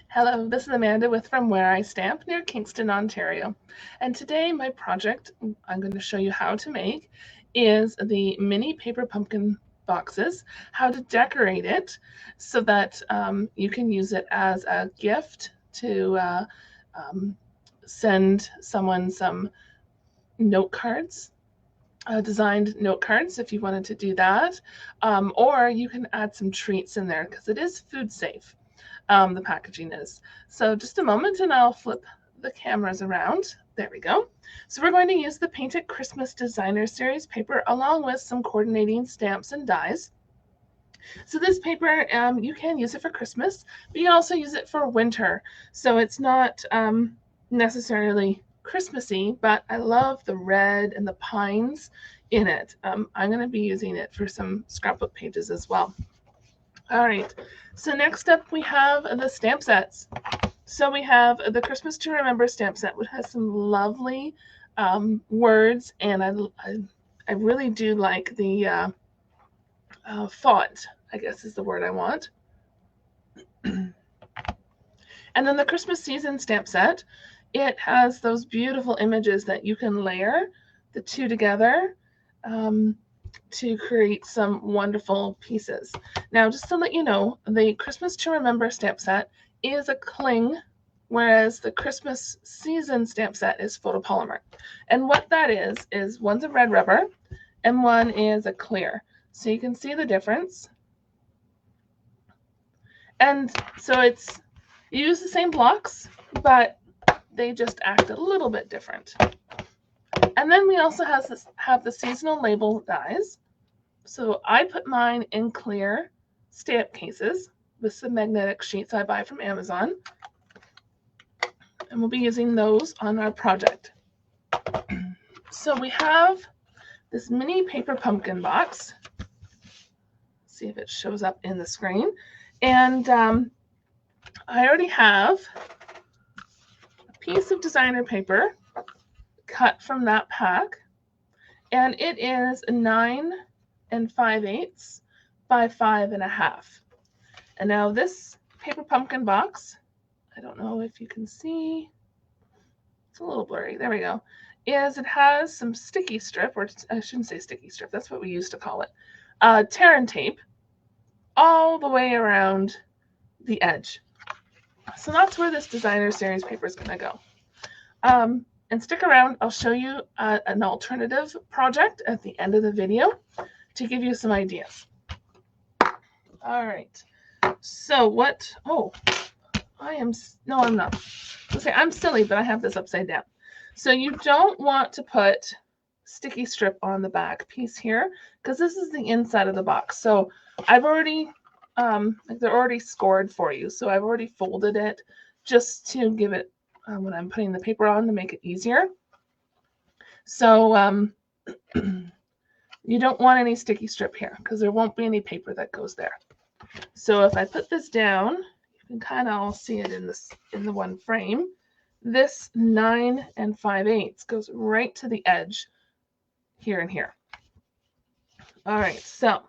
Hello, this is Amanda with From Where I Stamp near Kingston, Ontario. And today my project I'm going to show you how to make is the mini paper pumpkin boxes, how to decorate it so that you can use it as a gift to send someone some note cards. Designed note cards if you wanted to do that, or you can add some treats in there because it is food safe. The packaging is. So just a moment and I'll flip the cameras around. There we go. So we're going to use the Painted Christmas Designer Series paper along with some coordinating stamps and dies. So this paper, you can use it for Christmas, but you can also use it for winter. So it's not necessarily Christmassy, but I love the red and the pines in it. I'm going to be using it for some scrapbook pages as well. All right, so next up we have the stamp sets. So we have the Christmas to Remember stamp set, which has some lovely words, and I really do like the font, I guess is the word I want. And then the Christmas season stamp set, it has those beautiful images that you can layer the two together to create some wonderful pieces. Now, just to let you know, the Christmas to Remember stamp set is a cling, whereas the Christmas season stamp set is photopolymer. And what that is one's a red rubber and one is a clear. So you can see the difference. And so you use the same blocks, but they just act a little bit different. And then we also have the seasonal label dies. So I put mine in clear stamp cases with some magnetic sheets I buy from Amazon. And we'll be using those on our project. So we have this mini paper pumpkin box. See if it shows up in the screen. And I already have a piece of designer paper cut from that pack, and it is 9 5/8 by 5 1/2. And now this paper pumpkin box, I don't know if you can see, it's a little blurry, there we go, it has some sticky strip, or I shouldn't say sticky strip, that's what we used to call it, tear and tape all the way around the edge. So that's where this designer series paper is going to go. And stick around, I'll show you an alternative project at the end of the video to give you some ideas. All right, so I'm not. Okay, I'm silly, but I have this upside down. So you don't want to put sticky strip on the back piece here because this is the inside of the box. So I've already, they're already scored for you. So I've already folded it just to give it, when I'm putting the paper on, to make it easier. So you don't want any sticky strip here because there won't be any paper that goes there. So if I put this down, you can kind of all see it in the one frame. This 9 5/8 goes right to the edge here and here. All right, so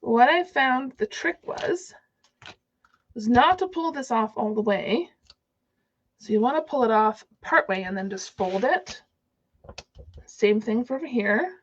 what I found the trick was not to pull this off all the way. So you want to pull it off part way and then just fold it. Same thing for over here.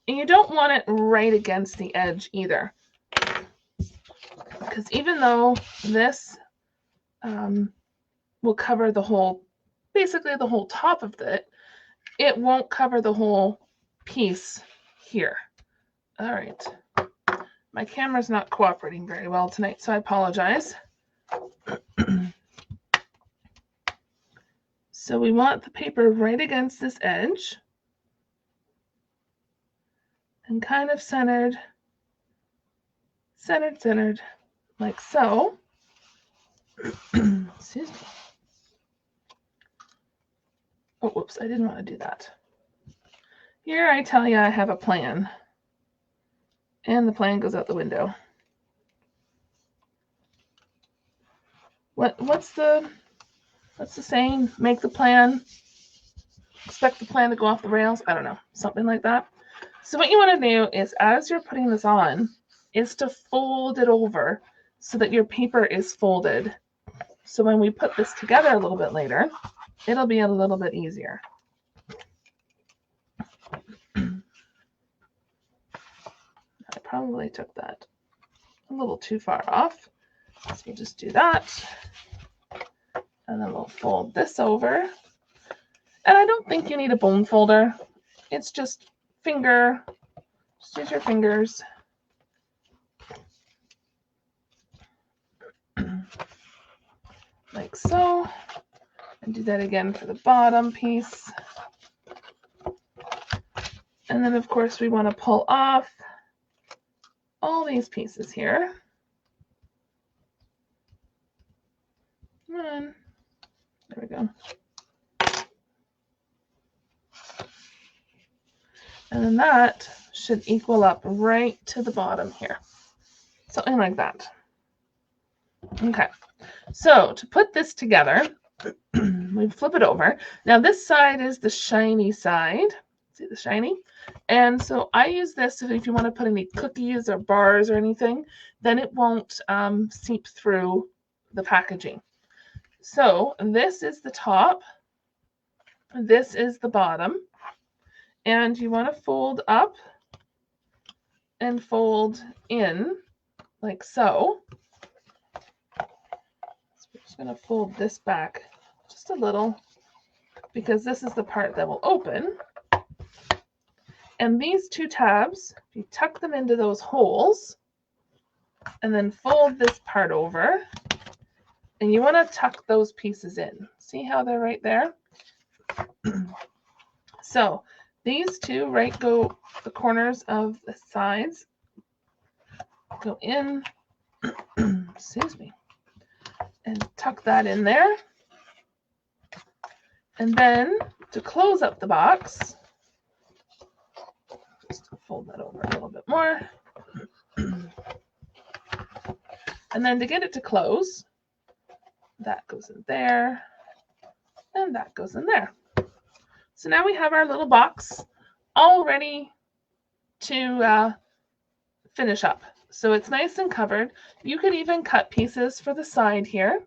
And you don't want it right against the edge either, because even though this will cover the whole, basically the whole top of it, it won't cover the whole piece here. All right. My camera's not cooperating very well tonight, so I apologize. So we want the paper right against this edge and kind of centered, like so. Excuse me. Oh, whoops, I didn't want to do that. Here I tell you I have a plan, and the plan goes out the window. What's the saying? Make the plan, expect the plan to go off the rails. I don't know, something like that. So what you want to do is, as you're putting this on, is to fold it over so that your paper is folded So when we put this together a little bit later, it'll be a little bit easier. I probably took that a little too far off. So we'll just do that. And then we'll fold this over. And I don't think you need a bone folder. It's just finger, just use your fingers. Like so. And do that again for the bottom piece. And then of course we want to pull off all these pieces here. And there we go. And then that should equal up right to the bottom here. Something like that. Okay, so to put this together, we flip it over. Now this side is the shiny side. See the shiny? And so I use this if you want to put any cookies or bars or anything, then it won't seep through the packaging. So this is the top. This is the bottom. And you want to fold up and fold in like so. So we're just going to fold this back just a little because this is the part that will open. And these two tabs, you tuck them into those holes and then fold this part over. And you want to tuck those pieces in. See how they're right there? So these two go the corners of the sides go in, excuse me, and tuck that in there. And then to close up the box, just fold that over a little bit more. And then to get it to close, that goes in there, and that goes in there. So now we have our little box all ready to finish up. So it's nice and covered. You could even cut pieces for the side here,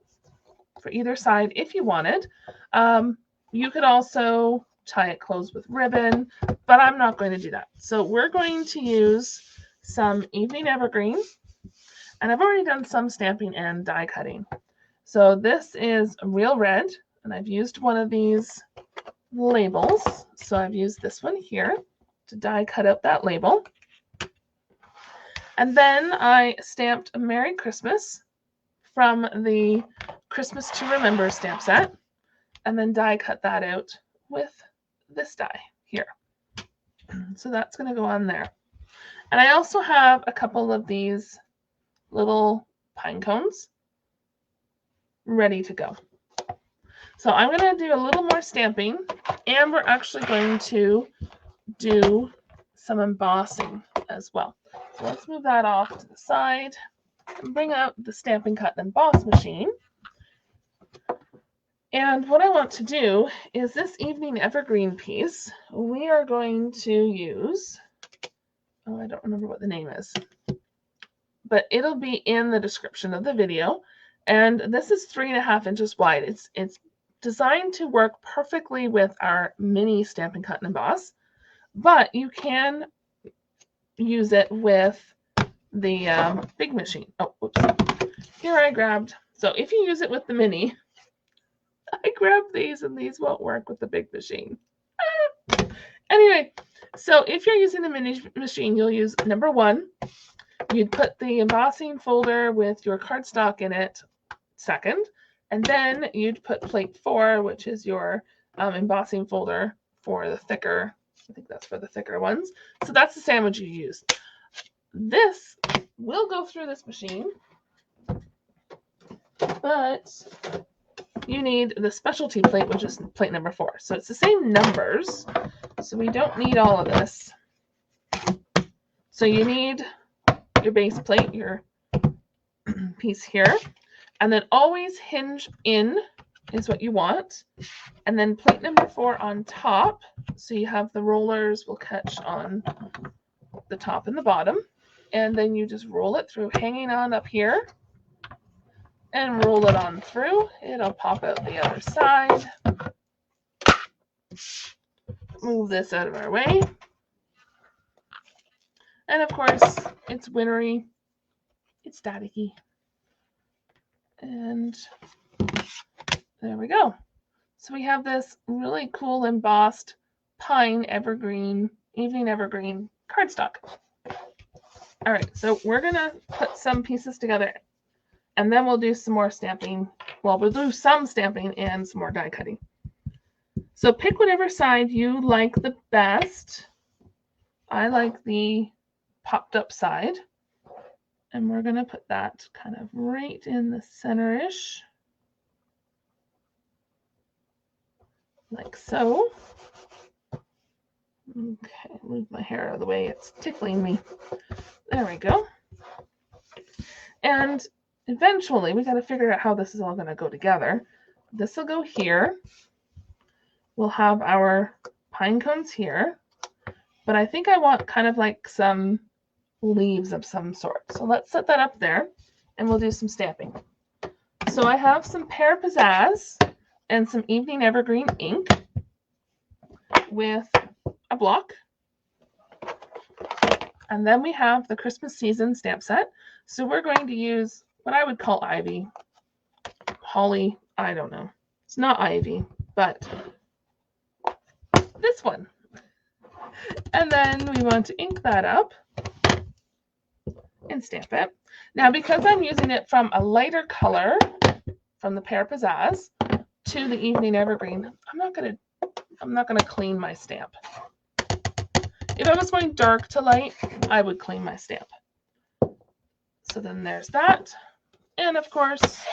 for either side if you wanted. You could also tie it closed with ribbon, but I'm not going to do that. So we're going to use some evening evergreen, and I've already done some stamping and die cutting. So this is real red, and I've used one of these labels. So I've used this one here to die cut out that label. And then I stamped a Merry Christmas from the Christmas to Remember stamp set, and then die cut that out with this die here. So that's going to go on there. And I also have a couple of these little pine cones ready to go. So I'm going to do a little more stamping, and we're actually going to do some embossing as well. So let's move that off to the side and bring out the Stampin' Cut and Emboss machine. And what I want to do is this evening evergreen piece, we are going to use, oh, I don't remember what the name is, but it'll be in the description of the video. And this is 3.5 inches wide. It's designed to work perfectly with our mini Stampin' Cut and Emboss, but you can use it with the big machine. Oh, whoops. Here I grabbed, so if you use it with the mini, I grabbed these and these won't work with the big machine. Anyway, so if you're using the mini machine, you'll use number 1. You'd put the embossing folder with your cardstock in it second, and then you'd put plate 4, which is your embossing folder for the thicker, I think that's for the thicker ones. So that's the sandwich you use. This will go through this machine, but you need the specialty plate, which is plate number 4. So it's the same numbers, so we don't need all of this. So you need your base plate, your piece here, and then always hinge in is what you want, and then plate number 4 on top, so you have the rollers will catch on the top and the bottom, and then you just roll it through hanging on up here, and roll it on through. It'll pop out the other side. Move this out of our way. And of course, it's wintry. It's staticky. And there we go. So we have this really cool embossed pine evergreen, evening evergreen cardstock. All right, so we're gonna put some pieces together and then we'll do some more stamping. Well, we'll do some stamping and some more die cutting. So pick whatever side you like the best. I like the popped up side. And we're gonna put that kind of right in the center-ish. Like so. Okay, move my hair out of the way. It's tickling me. There we go. And eventually, we got to figure out how this is all going to go together. This will go here. We'll have our pine cones here. But I think I want kind of like some leaves of some sort. So let's set that up there, and we'll do some stamping. So I have some Pear Pizzazz and some Evening Evergreen ink with a block. And then we have the Christmas season stamp set. So we're going to use what I would call ivy, holly, I don't know. It's not ivy, but this one. And then we want to ink that up and stamp it. Now, because I'm using it from a lighter color, from the Pear Pizzazz to the Evening Evergreen, I'm not gonna clean my stamp. If I was going dark to light, I would clean my stamp. So then there's that. And of course,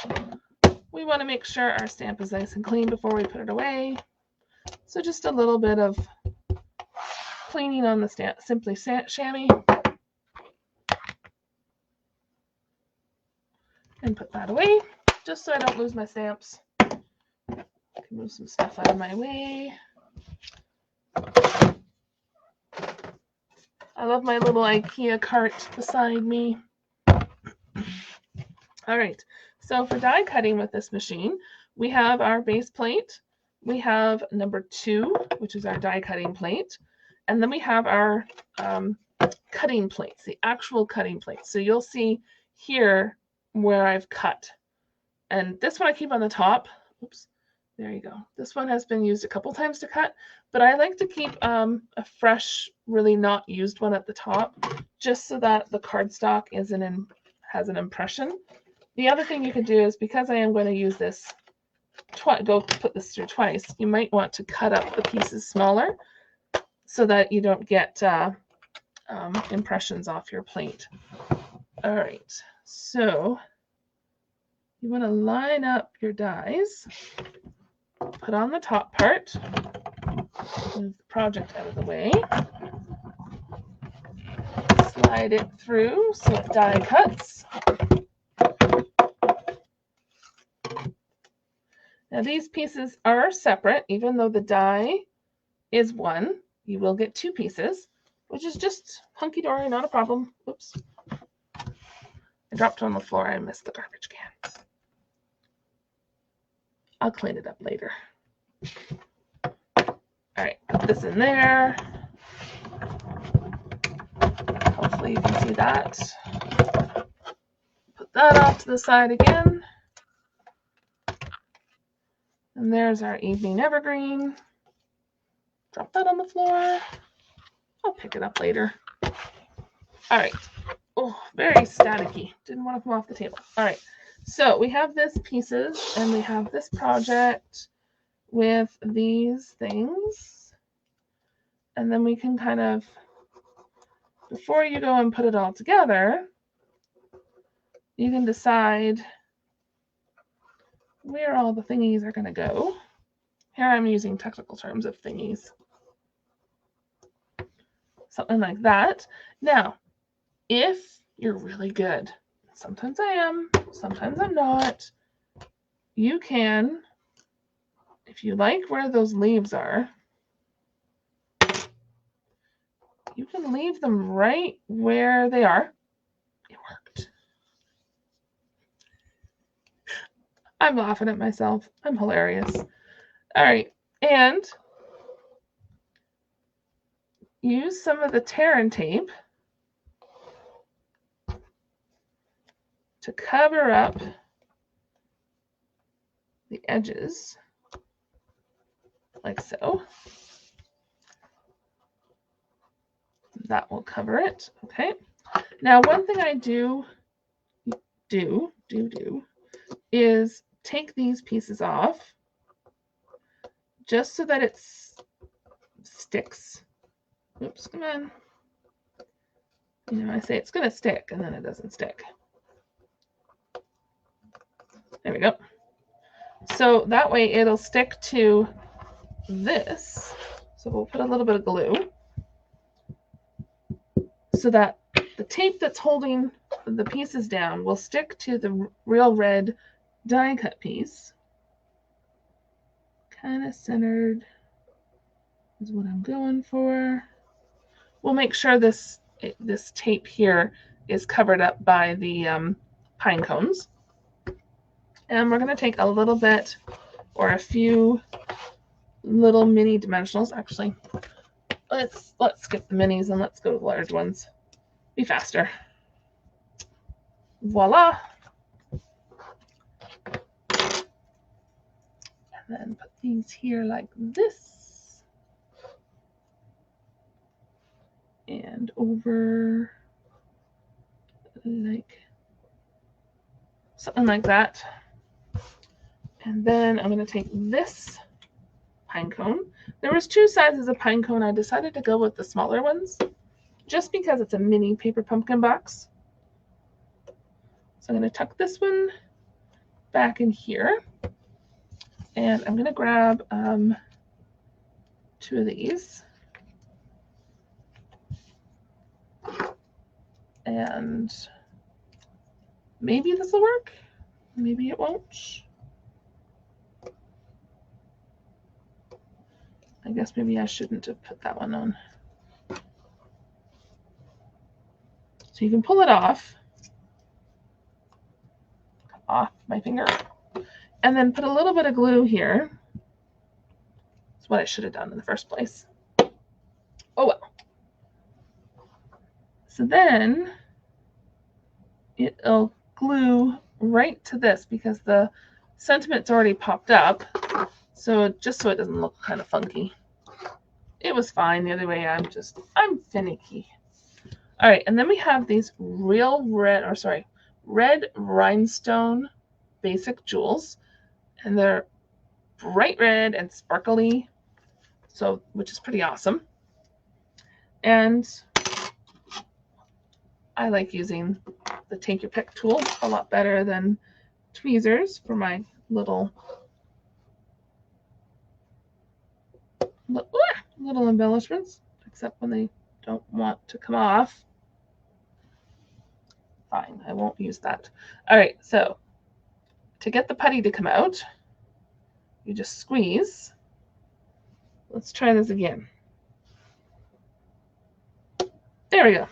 we want to make sure our stamp is nice and clean before we put it away. So just a little bit of cleaning on the stamp, simply chamois. And put that away, just so I don't lose my stamps. I can move some stuff out of my way. I love my little IKEA cart beside me. All right, so for die cutting with this machine, we have our base plate. We have number 2, which is our die cutting plate. And then we have our cutting plates, the actual cutting plates. So you'll see here where I've cut. And this one I keep on the top. Oops, there you go. This one has been used a couple times to cut, but I like to keep a fresh, really not used one at the top, just so that the cardstock has an impression. The other thing you could do is, because I am going to use this, go put this through twice, you might want to cut up the pieces smaller so that you don't get impressions off your plate. All right, so you want to line up your dies, put on the top part, move the project out of the way, slide it through so it die cuts. Now these pieces are separate, even though the die is one, you will get 2 pieces, which is just hunky-dory, not a problem. Oops. I dropped it on the floor. I missed the garbage can. I'll clean it up later. All right, put this in there. Hopefully you can see that. Put that off to the side again. And there's our Evening Evergreen. Drop that on the floor. I'll pick it up later. All right. Oh, very staticky. Didn't want to come off the table. All right. So we have this pieces, and we have this project with these things. And then we can kind of, before you go and put it all together, you can decide where all the thingies are going to go. Here I'm using technical terms of thingies. Something like that. Now, if you're really good, sometimes I am, sometimes I'm not, you can, if you like where those leaves are, you can leave them right where they are. It worked. I'm laughing at myself. I'm hilarious. All right, and use some of the tear and tape to cover up the edges, like so. That will cover it. Okay. Now, one thing I do is take these pieces off just so that it sticks. Oops, come on. You know, I say it's going to stick and then it doesn't stick. There we go. So that way it'll stick to this. So we'll put a little bit of glue so that the tape that's holding the pieces down will stick to the real red die cut piece. Kind of centered is what I'm going for. We'll make sure this tape here is covered up by the pine cones. And we're going to take a little bit or a few little mini dimensionals. Actually, let's skip the minis and let's go to the large ones. Be faster. Voila. And then put these here like this. And over like something like that. And then I'm going to take this pine cone. There was two sizes of pine cone. I decided to go with the smaller ones just because it's a mini paper pumpkin box. So I'm going to tuck this one back in here. And I'm going to grab two of these. And maybe this will work. Maybe it won't. I guess maybe I shouldn't have put that one on. So you can pull it off my finger, and then put a little bit of glue here. That's what I should have done in the first place. Oh well. So then it'll glue right to this because the sentiment's already popped up. So just so it doesn't look kind of funky. It was fine the other way. I'm finicky. All right, and then we have these red rhinestone basic jewels, and they're bright red and sparkly, so which is pretty awesome. And I like using the Take Your Pick tool a lot better than tweezers for my little embellishments, except when they don't want to come off. Fine, I won't use that. All right, so to get the putty to come out, you just squeeze. Let's try this again. There we go.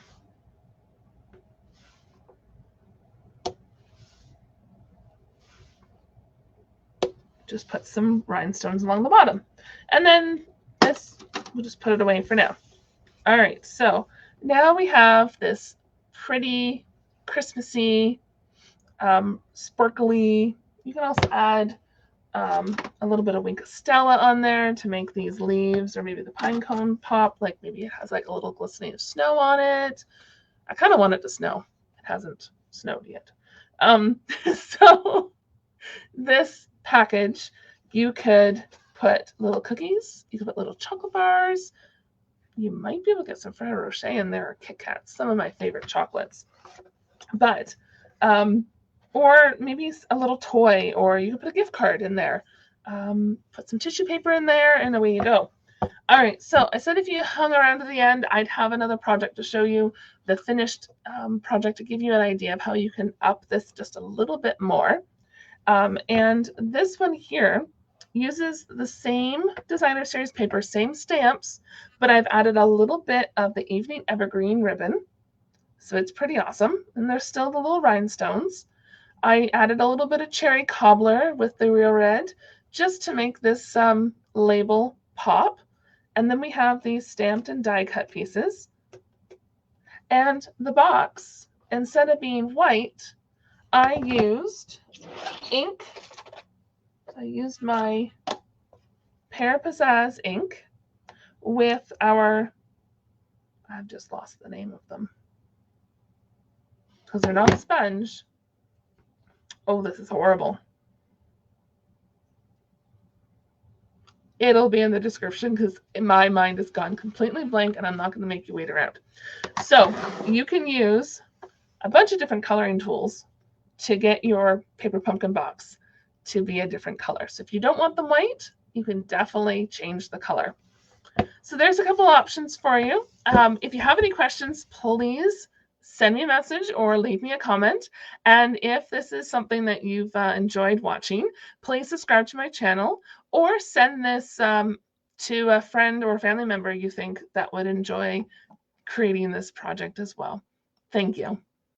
Just put some rhinestones along the bottom. And then this, we'll just put it away for now. All right, so now we have this pretty Christmassy, sparkly. You can also add a little bit of Wink of Stella on there to make these leaves or maybe the pine cone pop. Like maybe it has like a little glistening of snow on it. I kind of want it to snow. It hasn't snowed yet. So this package, you could put little cookies. You could put little chocolate bars. You might be able to get some Ferrero Rocher in there or Kit Kats, some of my favorite chocolates. But, or maybe a little toy, or you could put a gift card in there. Put some tissue paper in there, and away you go. All right, so I said if you hung around to the end, I'd have another project to show you, the finished project to give you an idea of how you can up this just a little bit more. And this one here uses the same designer series paper, same stamps, but I've added a little bit of the Evening Evergreen ribbon. So it's pretty awesome. And there's still the little rhinestones. I added a little bit of cherry cobbler with the real red just to make this label pop. And then we have these stamped and die cut pieces. And the box, instead of being white, I used ink. I used my Pear Pizzazz ink with our, I've just lost the name of them because they're not a sponge. Oh, this is horrible. It'll be in the description because my mind has gone completely blank and I'm not going to make you wait around. So you can use a bunch of different coloring tools to get your paper pumpkin box to be a different color. So if you don't want them white, you can definitely change the color. So there's a couple options for you. If you have any questions, please send me a message or leave me a comment. And if this is something that you've enjoyed watching, please subscribe to my channel or send this to a friend or family member you think that would enjoy creating this project as well. Thank you.